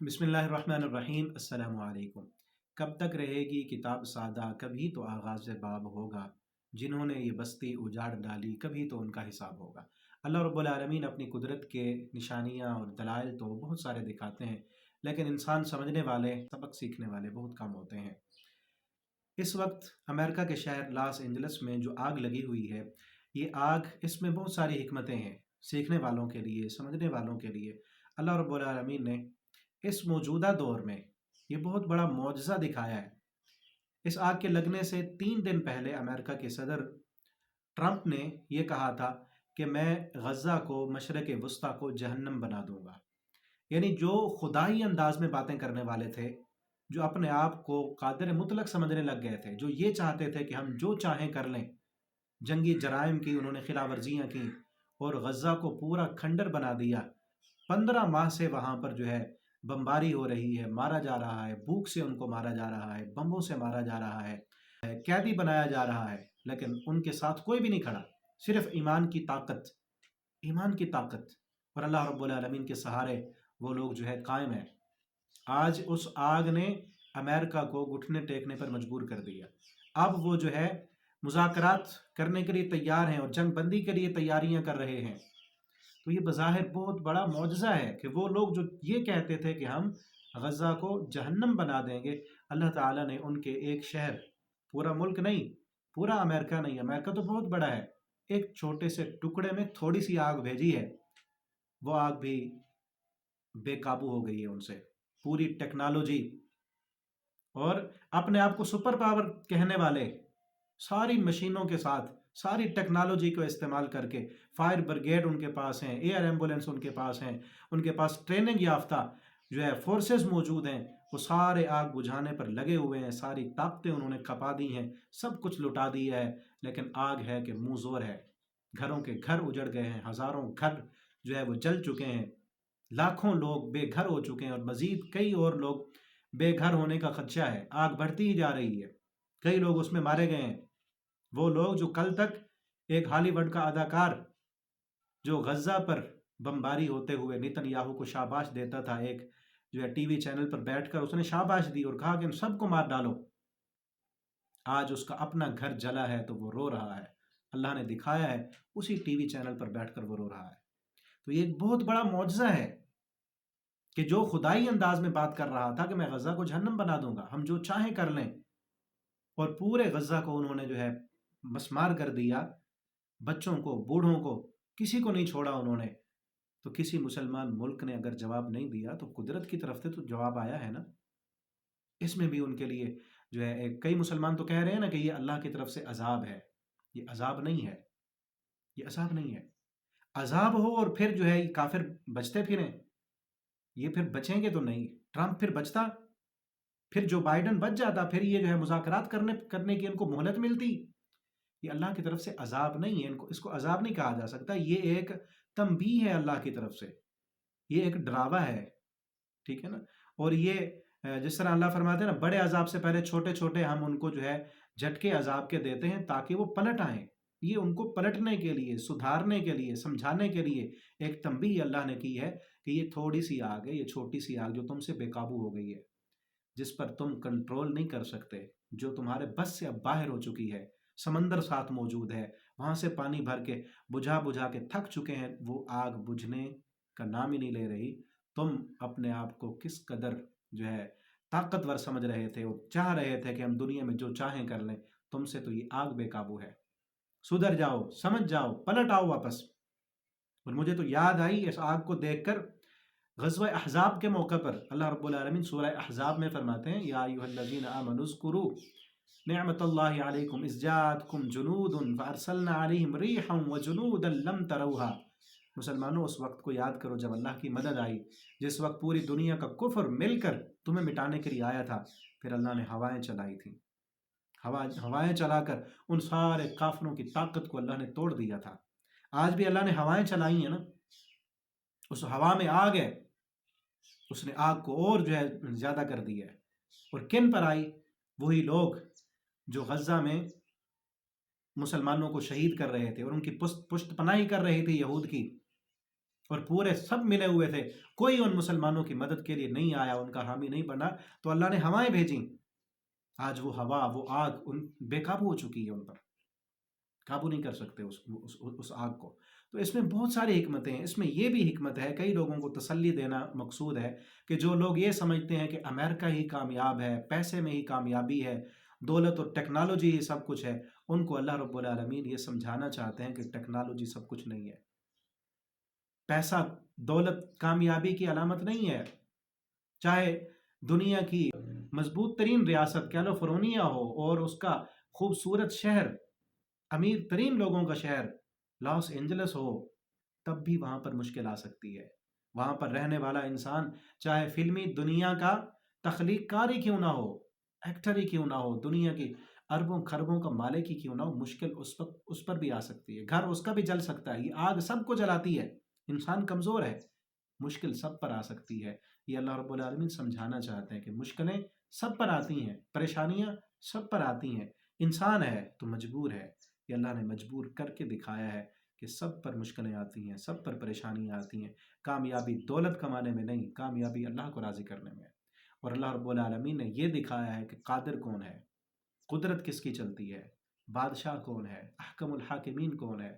بسم اللہ الرحمن الرحیم۔ السلام علیکم۔ کب تک رہے گی کتاب سادہ، کبھی تو آغاز باب ہوگا، جنہوں نے یہ بستی اجاڑ ڈالی کبھی تو ان کا حساب ہوگا۔ اللہ رب العالمین اپنی قدرت کے نشانیاں اور دلائل تو بہت سارے دکھاتے ہیں، لیکن انسان سمجھنے والے، سبق سیکھنے والے بہت کم ہوتے ہیں۔ اس وقت امریکہ کے شہر لاس اینجلس میں جو آگ لگی ہوئی ہے، یہ آگ، اس میں بہت ساری حکمتیں ہیں سیکھنے والوں کے لیے، سمجھنے والوں کے لیے۔ اللہ رب العالمین نے اس موجودہ دور میں یہ بہت بڑا معجزہ دکھایا ہے۔ اس آگ کے لگنے سے 3 دن پہلے امریکہ کے صدر ٹرمپ نے یہ کہا تھا کہ میں غزہ کو، مشرق وسطیٰ کو جہنم بنا دوں گا۔ یعنی جو خدائی انداز میں باتیں کرنے والے تھے، جو اپنے آپ کو قادر مطلق سمجھنے لگ گئے تھے، جو یہ چاہتے تھے کہ ہم جو چاہیں کر لیں، جنگی جرائم کی انہوں نے خلاف ورزیاں کی اور غزہ کو پورا کھنڈر بنا دیا۔ 15 ماہ سے وہاں پر جو ہے بمباری ہو رہی ہے، مارا جا رہا ہے، بھوک سے ان کو مارا جا رہا ہے، بمبوں سے مارا جا رہا ہے، قیدی بنایا جا رہا ہے، لیکن ان کے ساتھ کوئی بھی نہیں کھڑا، صرف ایمان کی طاقت، ایمان کی طاقت اور اللہ رب العالمین کے سہارے وہ لوگ جو ہے قائم ہیں۔ آج اس آگ نے امریکہ کو گھٹنے ٹیکنے پر مجبور کر دیا۔ اب وہ جو ہے مذاکرات کرنے کے لیے تیار ہیں اور جنگ بندی کے لیے تیاریاں کر رہے ہیں۔ تو یہ بظاہر بہت بڑا معجزہ ہے کہ وہ لوگ جو یہ کہتے تھے کہ ہم غزہ کو جہنم بنا دیں گے، اللہ تعالیٰ نے ان کے ایک شہر، پورا ملک نہیں، پورا امریکہ نہیں، امریکہ تو بہت بڑا ہے، ایک چھوٹے سے ٹکڑے میں تھوڑی سی آگ بھیجی ہے، وہ آگ بھی بے قابو ہو گئی ہے ان سے۔ پوری ٹیکنالوجی اور اپنے آپ کو سپر پاور کہنے والے، ساری مشینوں کے ساتھ، ساری ٹیکنالوجی کو استعمال کر کے، فائر بریگیڈ ان کے پاس ہیں، ایئر ایمبولینس ان کے پاس ہیں، ان کے پاس ٹریننگ یافتہ جو ہے فورسز موجود ہیں، وہ سارے آگ بجھانے پر لگے ہوئے ہیں، ساری طاقتیں انہوں نے کھپا دی ہیں، سب کچھ لٹا دیا ہے، لیکن آگ ہے کہ منہ زور ہے۔ گھروں کے گھر اجڑ گئے ہیں، ہزاروں گھر جو ہے وہ جل چکے ہیں، لاکھوں لوگ بے گھر ہو چکے ہیں، اور مزید کئی اور لوگ بے گھر ہونے کا خدشہ ہے۔ آگ بڑھتی ہی جا رہی ہے، کئی لوگ اس میں مارے گئے ہیں۔ وہ لوگ جو کل تک ایک ہالی ووڈ کا اداکار جو غزہ پر بمباری ہوتے ہوئے نیتن یاہو کو شاباش دیتا تھا، ایک جو ہے ٹی وی چینل پر بیٹھ کر اس نے شاباش دی اور کہا کہ ان سب کو مار ڈالو، آج اس کا اپنا گھر جلا ہے تو وہ رو رہا ہے۔ اللہ نے دکھایا ہے، اسی ٹی وی چینل پر بیٹھ کر وہ رو رہا ہے۔ تو یہ ایک بہت بڑا معجزہ ہے کہ جو خدائی انداز میں بات کر رہا تھا کہ میں غزہ کو جہنم بنا دوں گا، ہم جو چاہیں کر لیں، اور پورے غزہ کو انہوں نے جو ہے مسمار کر دیا، بچوں کو، بوڑھوں کو، کسی کو نہیں چھوڑا انہوں نے۔ تو کسی مسلمان ملک نے اگر جواب نہیں دیا تو قدرت کی طرف سے تو جواب آیا ہے نا۔ اس میں بھی ان کے لیے جو ہے کئی مسلمان تو کہہ رہے ہیں نا کہ یہ اللہ کی طرف سے عذاب ہے۔ یہ عذاب نہیں ہے، یہ عذاب نہیں ہے۔ عذاب ہو اور پھر جو ہے یہ کافر بچتے پھریں، یہ پھر بچیں گے تو نہیں۔ ٹرمپ پھر بچتا، پھر جو بائیڈن بچ جاتا، پھر یہ جو ہے مذاکرات کرنے کی ان کو مہلت ملتی۔ یہ اللہ کی طرف سے عذاب نہیں ہے، اس کو عذاب نہیں کہا جا سکتا، یہ ایک تنبیہ ہے اللہ کی طرف سے، یہ ایک ڈراوا ہے، ٹھیک ہے نا۔ اور یہ جس طرح اللہ فرماتے ہیں نا، بڑے عذاب سے پہلے چھوٹے چھوٹے ہم ان کو جو ہے جھٹکے عذاب کے دیتے ہیں تاکہ وہ پلٹ آئیں۔ یہ ان کو پلٹنے کے لیے، سدھارنے کے لیے، سمجھانے کے لیے ایک تنبیہ اللہ نے کی ہے کہ یہ تھوڑی سی آگ ہے، یہ چھوٹی سی آگ جو تم سے بے قابو ہو گئی ہے، جس پر تم کنٹرول نہیں کر سکتے، جو تمہارے بس سے اب باہر ہو چکی ہے۔ سمندر ساتھ موجود ہے، وہاں سے پانی بھر کے بجھا بجھا کے تھک چکے ہیں، وہ آگ بجھنے کا نام ہی نہیں لے رہی۔ تم اپنے آپ کو کس قدر جو ہے طاقتور سمجھ رہے تھے اور چاہ رہے تھے کہ ہم دنیا میں جو چاہیں کر لیں، تم سے تو یہ آگ بے قابو ہے۔ سدھر جاؤ، سمجھ جاؤ، پلٹ آؤ واپس۔ اور مجھے تو یاد آئی اس آگ کو دیکھ کر، غزوہ احزاب کے موقع پر اللہ رب العالمین سورہ احزاب میں فرماتے ہیں، یا ایھا الذین آمنوا اذکروا نعمت اللہ علیکم اذ جاءتکم جنود فارسلنا علیہم ریحا وجنودا لم تروها۔ مسلمانوں، اس وقت کو یاد کرو جب اللہ کی مدد آئی، جس وقت پوری دنیا کا کفر مل کر تمہیں مٹانے کے لیے آیا تھا، پھر اللہ نے ہوائیں چلائی تھیں، ہوائیں چلا کر ان سارے کافروں کی طاقت کو اللہ نے توڑ دیا تھا۔ آج بھی اللہ نے ہوائیں چلائی ہیں نا، اس ہوا میں آگ ہے، اس نے آگ کو اور جو ہے زیادہ کر دیا ہے۔ اور کن پر آئی؟ وہی لوگ جو غزہ میں مسلمانوں کو شہید کر رہے تھے اور ان کی پشت پناہی کر رہے تھے یہود کی۔ اور پورے سب ملے ہوئے تھے، کوئی ان مسلمانوں کی مدد کے لیے نہیں آیا، ان کا حامی نہیں بنا، تو اللہ نے ہوائیں بھیجیں، آج وہ ہوا وہ آگ ان بے قابو ہو چکی ہے، ان پر قابو نہیں کر سکتے اس آگ کو۔ تو اس میں بہت ساری حکمتیں ہیں، اس میں یہ بھی حکمت ہے، کئی لوگوں کو تسلی دینا مقصود ہے کہ جو لوگ یہ سمجھتے ہیں کہ امریکہ ہی کامیاب ہے، پیسے میں ہی کامیابی ہے، دولت اور ٹیکنالوجی ہی سب کچھ ہے، ان کو اللہ رب العالمین یہ سمجھانا چاہتے ہیں کہ ٹیکنالوجی سب کچھ نہیں ہے، پیسہ دولت کامیابی کی علامت نہیں ہے۔ چاہے دنیا کی مضبوط ترین ریاست کیلیفورنیا ہو اور اس کا خوبصورت شہر، امیر ترین لوگوں کا شہر لاس اینجلس ہو، تب بھی وہاں پر مشکل آ سکتی ہے۔ وہاں پر رہنے والا انسان چاہے فلمی دنیا کا تخلیق کار ہی کیوں نہ ہو، ایکٹر ہی کیوں نہ ہو، دنیا کی اربوں خربوں کا مالک ہی کیوں نہ ہو، مشکل اس پر بھی آ سکتی ہے، گھر اس کا بھی جل سکتا ہے، یہ آگ سب کو جلاتی ہے، انسان کمزور ہے، مشکل سب پر آ سکتی ہے۔ یہ اللہ رب العالمین سمجھانا چاہتے ہیں کہ مشکلیں سب پر آتی ہیں، پریشانیاں سب پر آتی ہیں، انسان ہے تو مجبور ہے، یہ اللہ نے مجبور کر کے دکھایا ہے کہ سب پر مشکلیں آتی ہیں، سب پر پریشانیاں آتی ہیں، کامیابی دولت کمانے میں نہیں، کامیابی اللہ کو راضی کرنے میں ہے۔ اور اللہ رب العالمین نے یہ دکھایا ہے کہ قادر کون ہے، قدرت کس کی چلتی ہے، بادشاہ کون ہے، احکم الحاکمین کون ہے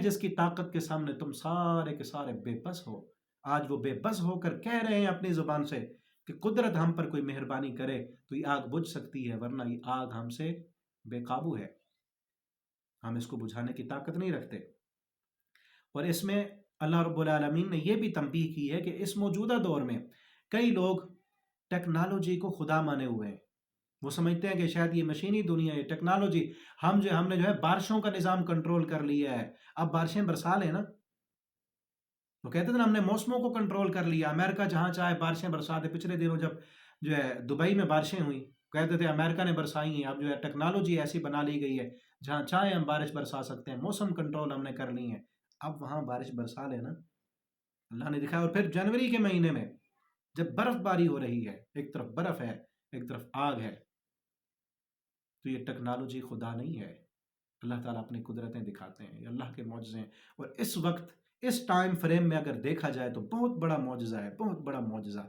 جس کی طاقت کے سامنے تم سارے کے سارے بے بس ہو۔ آج وہ بے بس ہو کر کہہ رہے ہیں اپنی زبان سے کہ قدرت ہم پر کوئی مہربانی کرے تو یہ آگ بجھ سکتی ہے، ورنہ یہ آگ ہم سے بے قابو ہے، ہم اس کو بجھانے کی طاقت نہیں رکھتے۔ اور اس میں اللہ رب العالمین نے یہ بھی تنبیہ کی ہے کہ اس موجودہ دور میں کئی لوگ ٹیکنالوجی کو خدا مانے ہوئے ہیں، وہ سمجھتے ہیں کہ شاید یہ مشینی دنیا، یہ ٹیکنالوجی، ہم نے جو ہے بارشوں کا نظام کنٹرول کر لیا ہے، اب بارشیں برسا لیں نا، وہ کہتے تھے نا ہم نے موسموں کو کنٹرول کر لیا، امریکہ جہاں چاہے بارشیں برسا دے۔ پچھلے دنوں جب جو ہے دبئی میں بارشیں ہوئیں، کہتے تھے امریکہ نے برسائی ہیں، اب جو ہے ٹیکنالوجی ایسی بنا لی گئی ہے جہاں چاہے ہم بارش برسا سکتے ہیں، موسم کنٹرول ہم نے کر لی ہیں، اب وہاں بارش برسا لینا اللہ نے دکھایا۔ اور پھر جنوری کے مہینے میں جب برف باری ہو رہی ہے، ایک طرف برف ہے ایک طرف آگ ہے، تو یہ ٹیکنالوجی خدا نہیں ہے، اللہ تعالیٰ اپنی قدرتیں دکھاتے ہیں، یہ اللہ کے معجزے ہیں۔ اور اس وقت اس ٹائم فریم میں اگر دیکھا جائے تو بہت بڑا معجزہ ہے، بہت بڑا معجزہ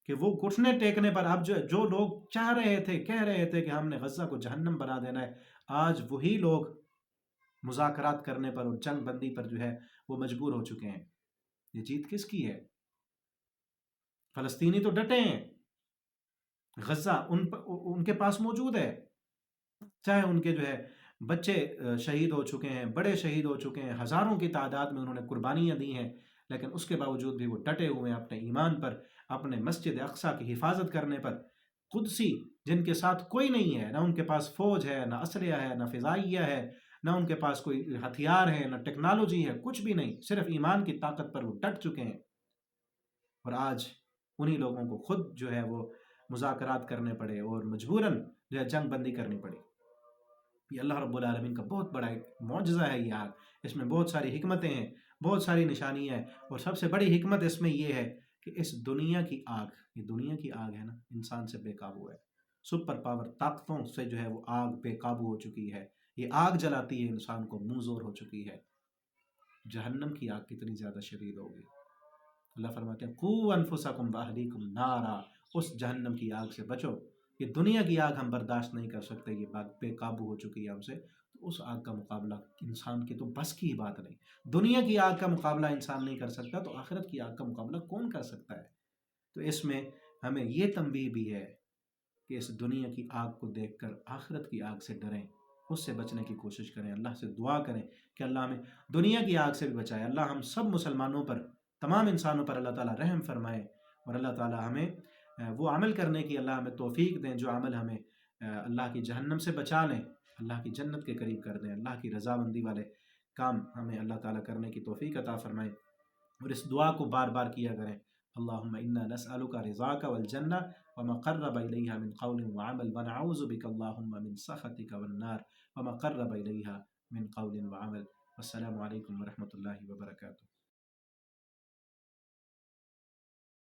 کہ وہ گھٹنے ٹیکنے پر اب جو لوگ چاہ رہے تھے، کہہ رہے تھے کہ ہم نے غزہ کو جہنم بنا دینا ہے، آج وہی لوگ مذاکرات کرنے پر اور جنگ بندی پر جو ہے وہ مجبور ہو چکے ہیں۔ یہ جیت کس کی ہے؟ فلسطینی تو ڈٹے ہیں، غزہ ان کے پاس موجود ہے، چاہے ان کے جو ہے بچے شہید ہو چکے ہیں، بڑے شہید ہو چکے ہیں، ہزاروں کی تعداد میں انہوں نے قربانیاں دی ہیں، لیکن اس کے باوجود بھی وہ ڈٹے ہوئے ہیں اپنے ایمان پر، اپنے مسجد اقصیٰ کی حفاظت کرنے پر۔ قدسی جن کے ساتھ کوئی نہیں ہے، نہ ان کے پاس فوج ہے، نہ اسلحہ ہے، نہ فضائیہ ہے، نہ ان کے پاس کوئی ہتھیار ہے، نہ ٹیکنالوجی ہے، کچھ بھی نہیں، صرف ایمان کی طاقت پر وہ ڈٹ چکے ہیں۔ اور آج انہی لوگوں کو خود جو ہے وہ مذاکرات کرنے پڑے اور مجبوراً جو ہے جنگ بندی کرنی پڑی۔ یہ اللہ رب العالمین کا بہت بڑا ایک معجزہ ہے یہ آگ، اس میں بہت ساری حکمتیں ہیں، بہت ساری نشانیاں ہیں، اور سب سے بڑی حکمت اس میں یہ ہے کہ اس دنیا کی آگ، یہ دنیا کی آگ ہے نا، انسان سے بے قابو ہے، سپر پاور طاقتوں سے جو ہے وہ آگ بے قابو ہو چکی ہے، یہ آگ جلاتی ہے انسان کو، منہ زور ہو چکی ہے۔ جہنم کی آگ کتنی زیادہ شدید ہوگی، اللہ فرماتے ہیں قُوْ أَنفُسَكُمْ وَأَهْلِيكُمْ نَارًا، اس جہنم کی آگ سے بچو، یہ دنیا کی آگ ہم برداشت نہیں کر سکتے، یہ آگ بے قابو ہو چکی ہے ہم سے، تو اس آگ کا مقابلہ انسان کی تو بس کی بات نہیں، دنیا کی آگ کا مقابلہ انسان نہیں کر سکتا، تو آخرت کی آگ کا مقابلہ کون کر سکتا ہے؟ تو اس میں ہمیں یہ تنبیہ بھی ہے کہ اس دنیا کی آگ کو دیکھ کر آخرت کی آگ سے ڈریں، اس سے بچنے کی کوشش کریں، اللہ سے دعا کریں کہ اللہ ہمیں دنیا کی آگ سے بھی بچائے، اللہ ہم سب مسلمانوں پر، تمام انسانوں پر اللہ تعالیٰ رحم فرمائے، اور اللہ تعالیٰ ہمیں وہ عمل کرنے کی اللہ ہمیں توفیق دیں جو عمل ہمیں اللہ کی جہنم سے بچا لیں، اللہ کی جنت کے قریب کر دیں، اللہ کی رضامندی والے کام ہمیں اللہ تعالیٰ کرنے کی توفیق عطا فرمائے۔ اور اس دعا کو بار بار کیا کریں، اللہم انا نسألک رضاک والجنہ وما قرب الیہا من قول وعمل ونعوذ بک اللہم من سخطک والنار وما قرب الیہا من قول وعمل۔ والسلام علیکم ورحمۃ اللہ وبرکاتہ۔